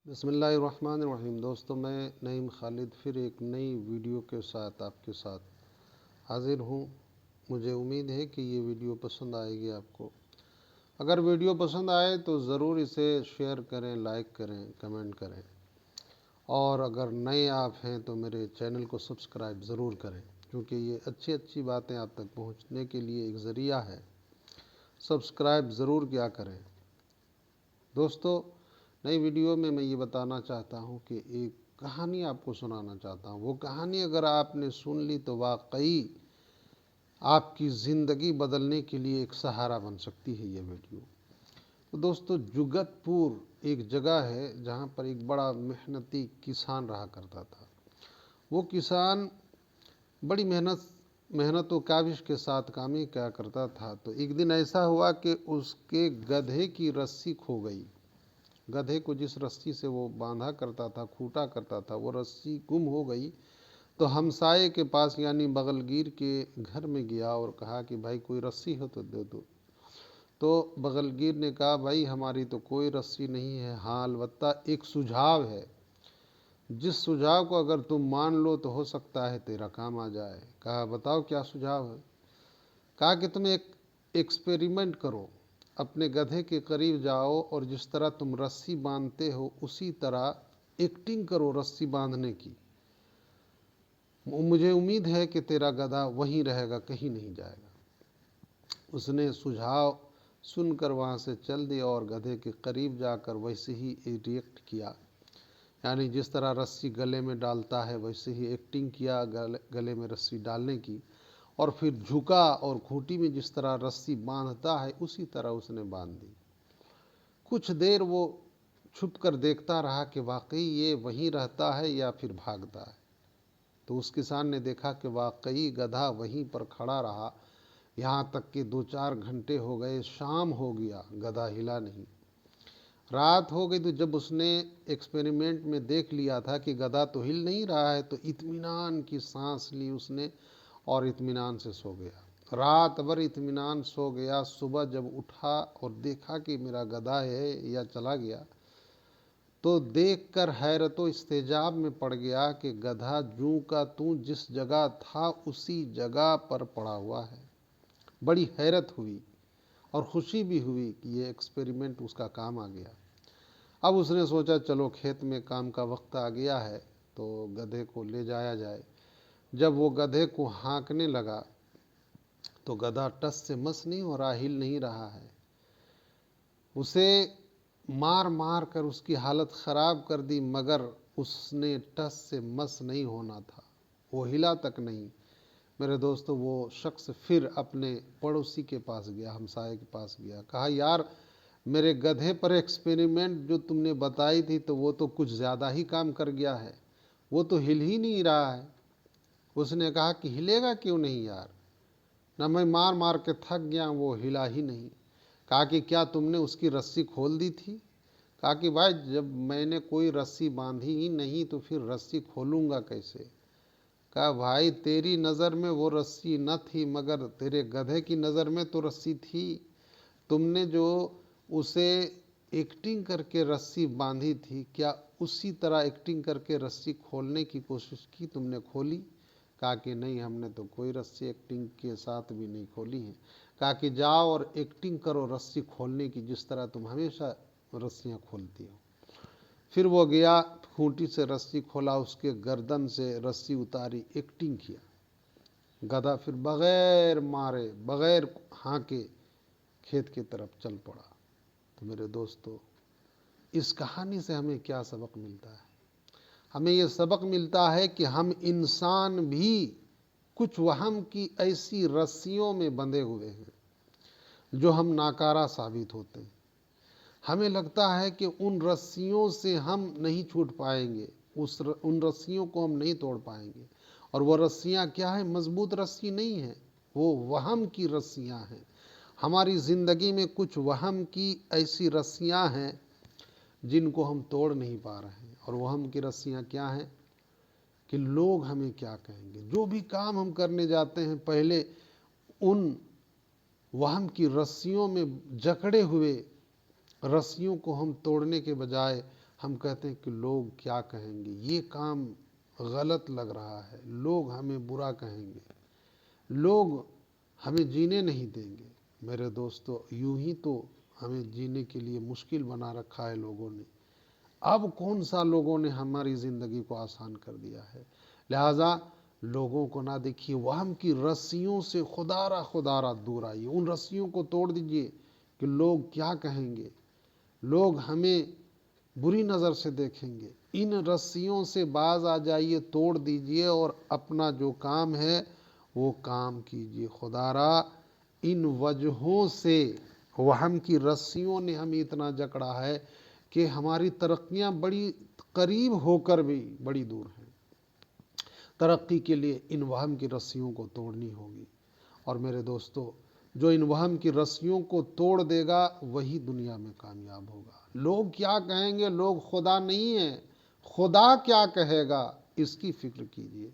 بسم اللہ الرحمن الرحیم۔ دوستوں، میں نعیم خالد پھر ایک نئی ویڈیو کے ساتھ آپ کے ساتھ حاضر ہوں۔ مجھے امید ہے کہ یہ ویڈیو پسند آئے گی آپ کو۔ اگر ویڈیو پسند آئے تو ضرور اسے شیئر کریں، لائک کریں، کمنٹ کریں، اور اگر نئے آپ ہیں تو میرے چینل کو سبسکرائب ضرور کریں، کیونکہ یہ اچھی باتیں آپ تک پہنچنے کے لیے ایک ذریعہ ہے۔ سبسکرائب ضرور کیا کریں۔ دوستو، نئی ویڈیو میں یہ بتانا چاہتا ہوں کہ ایک کہانی آپ کو سنانا چاہتا ہوں۔ وہ کہانی اگر آپ نے سن لی تو واقعی آپ کی زندگی بدلنے کے لیے ایک سہارا بن سکتی ہے یہ ویڈیو۔ تو دوستو، جگت پور ایک جگہ ہے جہاں پر ایک بڑا محنتی کسان رہا کرتا تھا۔ وہ کسان بڑی محنت و کاوش کے ساتھ کام کیا کرتا تھا۔ تو ایک دن ایسا ہوا کہ اس کے گدھے کی رسی کھو گئی۔ گدھے کو جس رسی سے وہ باندھا کرتا تھا، کھوٹا کرتا تھا، وہ رسی گم ہو گئی۔ تو ہمسائے کے پاس یعنی بغل گیر کے گھر میں گیا اور کہا کہ بھائی کوئی رسی ہو تو دے دو۔ تو بغل گیر نے کہا بھائی ہماری تو کوئی رسی نہیں ہے، ہاں البتہ ایک سجھاؤ ہے، جس سجھاؤ کو اگر تم مان لو تو ہو سکتا ہے تیرا کام آ جائے۔ کہا بتاؤ کیا سجھاؤ ہے؟ کہا کہ تم ایک ایکسپیریمنٹ کرو، اپنے گدھے کے قریب جاؤ اور جس طرح تم رسی باندھتے ہو اسی طرح ایکٹنگ کرو رسی باندھنے کی۔ مجھے امید ہے کہ تیرا گدھا وہیں رہے گا، کہیں نہیں جائے گا۔ اس نے سجھاؤ سن کر وہاں سے چل دیا اور گدھے کے قریب جا کر ویسے ہی ریئیکٹ کیا، یعنی جس طرح رسی گلے میں ڈالتا ہے ویسے ہی ایکٹنگ کیا گلے میں رسی ڈالنے کی، اور پھر جھکا اور کھوٹی میں جس طرح رسی باندھتا ہے اسی طرح اس نے باندھ دی۔ کچھ دیر وہ چھپ کر دیکھتا رہا کہ واقعی یہ وہیں رہتا ہے یا پھر بھاگتا ہے۔ تو اس کسان نے دیکھا کہ واقعی گدھا وہیں پر کھڑا رہا، یہاں تک کہ 2-4 گھنٹے ہو گئے، شام ہو گیا، گدھا ہلا نہیں۔ رات ہو گئی تو جب اس نے ایکسپیریمنٹ میں دیکھ لیا تھا کہ گدھا تو ہل نہیں رہا ہے، تو اطمینان کی سانس لی اس نے اور اطمینان سے سو گیا۔ رات بھر اطمینان سو گیا۔ صبح جب اٹھا اور دیکھا کہ میرا گدھا ہے یا چلا گیا، تو دیکھ کر حیرت و استعجاب میں پڑ گیا کہ گدھا جوں کا توں جس جگہ تھا اسی جگہ پر پڑا ہوا ہے۔ بڑی حیرت ہوئی اور خوشی بھی ہوئی کہ یہ ایکسپیریمنٹ اس کا کام آ گیا۔ اب اس نے سوچا چلو کھیت میں کام کا وقت آ گیا ہے تو گدھے کو لے جایا جائے۔ جب وہ گدھے کو ہانکنے لگا تو گدھا ٹس سے مس نہیں ہو رہا، ہل نہیں رہا ہے۔ اسے مار مار کر اس کی حالت خراب کر دی، مگر اس نے ٹس سے مس نہیں ہونا تھا، وہ ہلا تک نہیں۔ میرے دوستو، وہ شخص پھر اپنے پڑوسی کے پاس گیا، ہمسائے کے پاس گیا، کہا یار میرے گدھے پر ایکسپیریمنٹ جو تم نے بتائی تھی تو وہ تو کچھ زیادہ ہی کام کر گیا ہے، وہ تو ہل ہی نہیں رہا ہے۔ اس نے کہا کہ ہلے گا کیوں نہیں یار، نہ میں مار مار کے تھک گیا، وہ ہلا ہی نہیں۔ کہا کہ کیا تم نے اس کی رسی کھول دی تھی؟ کہا کہ بھائی جب میں نے کوئی رسی باندھی ہی نہیں تو پھر رسی کھولوں گا کیسے؟ کہا بھائی تیری نظر میں وہ رسی نہ تھی، مگر تیرے گدھے کی نظر میں تو رسی تھی۔ تم نے جو اسے ایکٹنگ کر کے رسی باندھی تھی، کیا اسی طرح ایکٹنگ کر کے رسی کھولنے کی کوشش کی؟ تم نے کھولی؟ کہا کہ نہیں، ہم نے تو کوئی رسی ایکٹنگ کے ساتھ بھی نہیں کھولی ہے۔ کہا کہ جاؤ اور ایکٹنگ کرو رسی کھولنے کی، جس طرح تم ہمیشہ رسیاں کھولتی ہو۔ پھر وہ گیا، کھونٹی سے رسی کھولا، اس کے گردن سے رسی اتاری، ایکٹنگ کیا۔ گدھا پھر بغیر مارے، بغیر ہانکے کھیت کی طرف چل پڑا۔ تو میرے دوستو، اس کہانی سے ہمیں کیا سبق ملتا ہے؟ ہمیں یہ سبق ملتا ہے کہ ہم انسان بھی کچھ وہم کی ایسی رسیوں میں بندھے ہوئے ہیں جو ہم ناکارہ ثابت ہوتے ہیں۔ ہمیں لگتا ہے کہ ان رسیوں سے ہم نہیں چھوٹ پائیں گے، ان رسیوں کو ہم نہیں توڑ پائیں گے، اور وہ رسیاں کیا ہیں؟ مضبوط رسی نہیں ہیں، وہ وہم کی رسیاں ہیں۔ ہماری زندگی میں کچھ وہم کی ایسی رسیاں ہیں جن کو ہم توڑ نہیں پا رہے ہیں، اور وہم کی رسیاں کیا ہیں؟ کہ لوگ ہمیں کیا کہیں گے۔ جو بھی کام ہم کرنے جاتے ہیں پہلے ان وہم کی رسیوں میں جکڑے ہوئے رسیوں کو ہم توڑنے کے بجائے ہم کہتے ہیں کہ لوگ کیا کہیں گے، یہ کام غلط لگ رہا ہے، لوگ ہمیں برا کہیں گے، لوگ ہمیں جینے نہیں دیں گے۔ میرے دوستو، یوں ہی تو ہمیں جینے کے لیے مشکل بنا رکھا ہے لوگوں نے۔ اب کون سا لوگوں نے ہماری زندگی کو آسان کر دیا ہے؟ لہٰذا لوگوں کو نہ دیکھیے، وہم کی رسیوں سے خدا را دور آئیے، ان رسیوں کو توڑ دیجئے کہ لوگ کیا کہیں گے، لوگ ہمیں بری نظر سے دیکھیں گے۔ ان رسیوں سے باز آ جائیے، توڑ دیجئے اور اپنا جو کام ہے وہ کام کیجئے۔ خدا را ان وجہوں سے وہم کی رسیوں نے ہمیں اتنا جکڑا ہے کہ ہماری ترقیاں بڑی قریب ہو کر بھی بڑی دور ہیں۔ ترقی کے لیے ان وہم کی رسیوں کو توڑنی ہوگی۔ اور میرے دوستو، جو ان وہم کی رسیوں کو توڑ دے گا وہی دنیا میں کامیاب ہوگا۔ لوگ کیا کہیں گے، لوگ خدا نہیں ہیں، خدا کیا کہے گا اس کی فکر کیجئے۔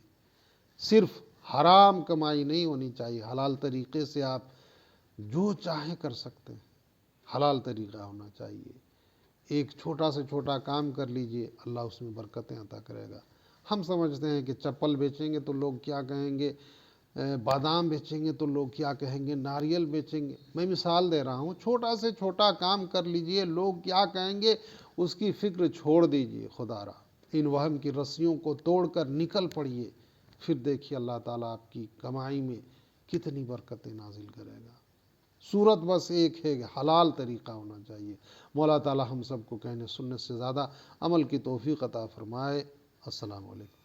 صرف حرام کمائی نہیں ہونی چاہیے، حلال طریقے سے آپ جو چاہیں کر سکتے ہیں، حلال طریقہ ہونا چاہیے۔ ایک چھوٹا سے چھوٹا کام کر لیجئے، اللہ اس میں برکتیں عطا کرے گا۔ ہم سمجھتے ہیں کہ چپل بیچیں گے تو لوگ کیا کہیں گے، بادام بیچیں گے تو لوگ کیا کہیں گے، ناریل بیچیں گے۔ میں مثال دے رہا ہوں، چھوٹا سے چھوٹا کام کر لیجئے، لوگ کیا کہیں گے اس کی فکر چھوڑ دیجئے۔ خدا را ان وہم کی رسیوں کو توڑ کر نکل پڑیے، پھر دیکھیے اللہ تعالیٰ آپ کی کمائی میں کتنی برکتیں نازل کرے گا۔ صورت بس ایک ہے کہ حلال طریقہ ہونا چاہیے۔ مولا تعالیٰ ہم سب کو کہنے سننے سے زیادہ عمل کی توفیق عطا فرمائے۔ السلام علیکم۔